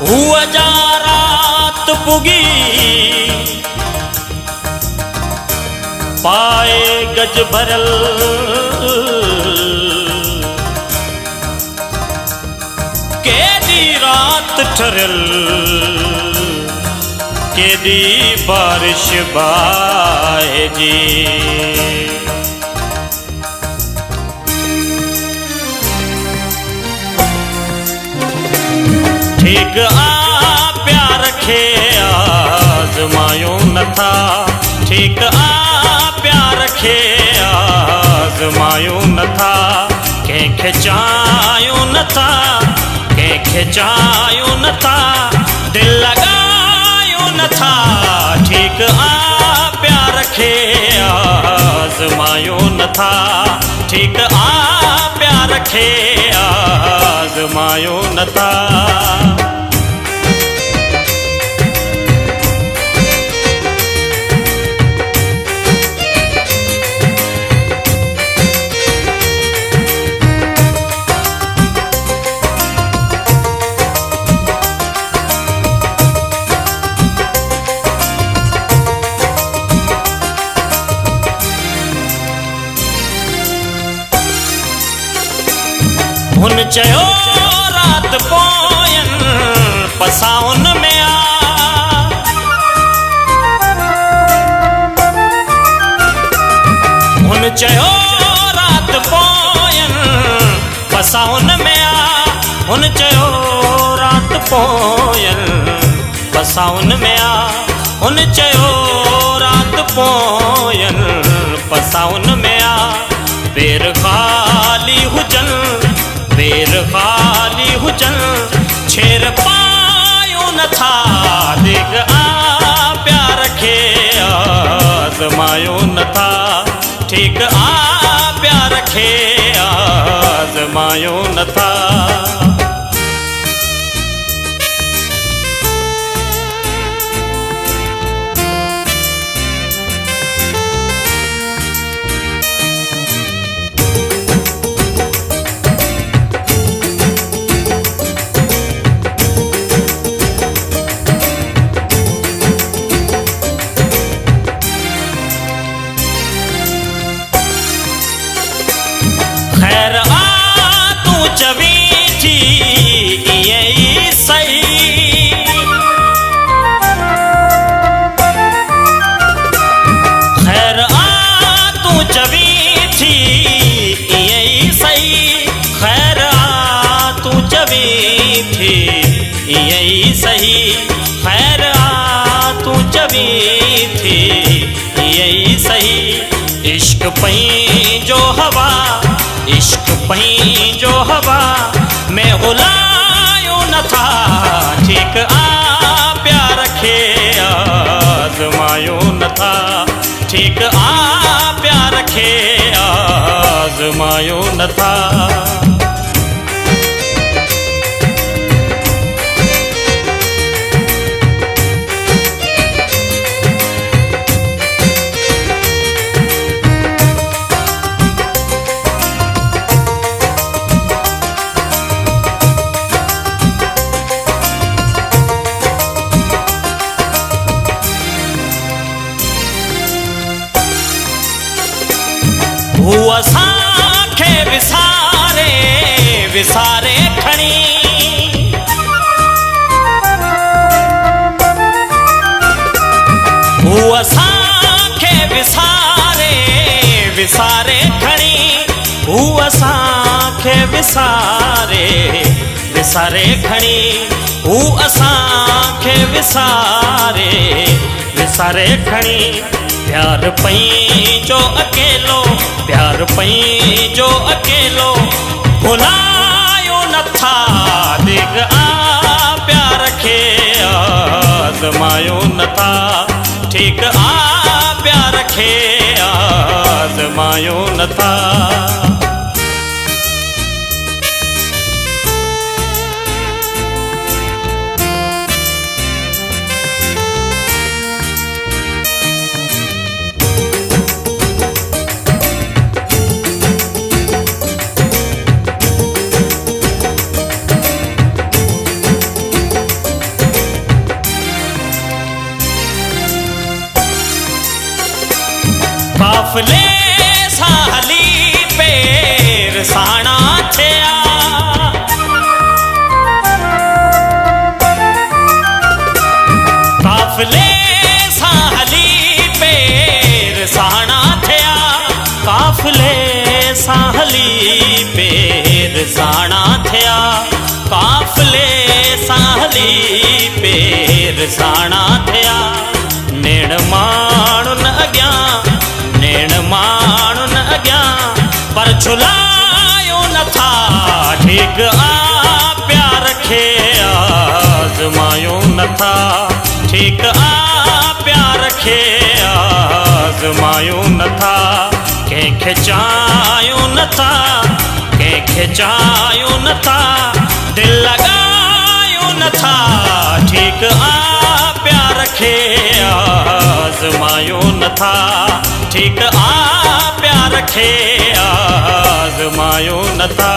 हुआ जा रात पुगी पाए गज भरल केदी रात ठरल केदी बारिश बाए जी ठीक प्यार खे आजमायो न था ठीक प्यार खे आजमायो न था कंहिंखे चायो न था कंहिंखे चायो न था दिल लगायो न था ठीक प्यार खे आजमायो न था ठीक प्यार खे आजमायो न था हुन चयो रात पोयन पसाउन में आ हुन चयो रात पोयन पसाउन में आ हुन चयो रात पोयन पसाउन में आ हुन चयो रात पोयन पसाउन में आ पेर खाली हुजन पेर खाली हुजन छेर पायो न था देख प्यार खे आजमायो न था ठीक प्यार खे आजमायो न था खैर तू चवी थी ये सही खैर तू चवी थी ये सही खैर तू चवी थी ये सही खैर तू चवी थी ये सही इश्क पई जो हवा इश्क पई जो हवा मैं हुलायो न था ठीक प्यार खे आजमायो न था ठीक प्यार खे आजमायो न था हू असांखे विसारे विसारे खणी हू असांखे विसारे विसारे खणी हू असांखे विसारे विसारे खणी हू असांखे विसारे विसारे खणी प्यार पई जो अकेलो प्यार पई जो अकेलो भुलायो न था दिग प्यार खे आजमायो न था ठीक प्यार खे आजमायो न था काफिले साहली पेर साणा थिया काफिले साहली पेर साणा थिया काफिले साहली पेर साणा थिया काफिले साहली पेर साणा थिया नेण माण्हुन अॻियां नेण माण्हुन अॻियां पर झुलायो नथा ठीक आ प्यार खे आज़मायो नथा ठीक आ प्यार खे आज़मायो नथा कंहिंखे चाहियो नथा कंहिंखे चाहियो नथा दिल लॻायो नथा ठीक आ प्यार खे आज़मायो नथा ठीक आ प्यार खे आज़मायो नथा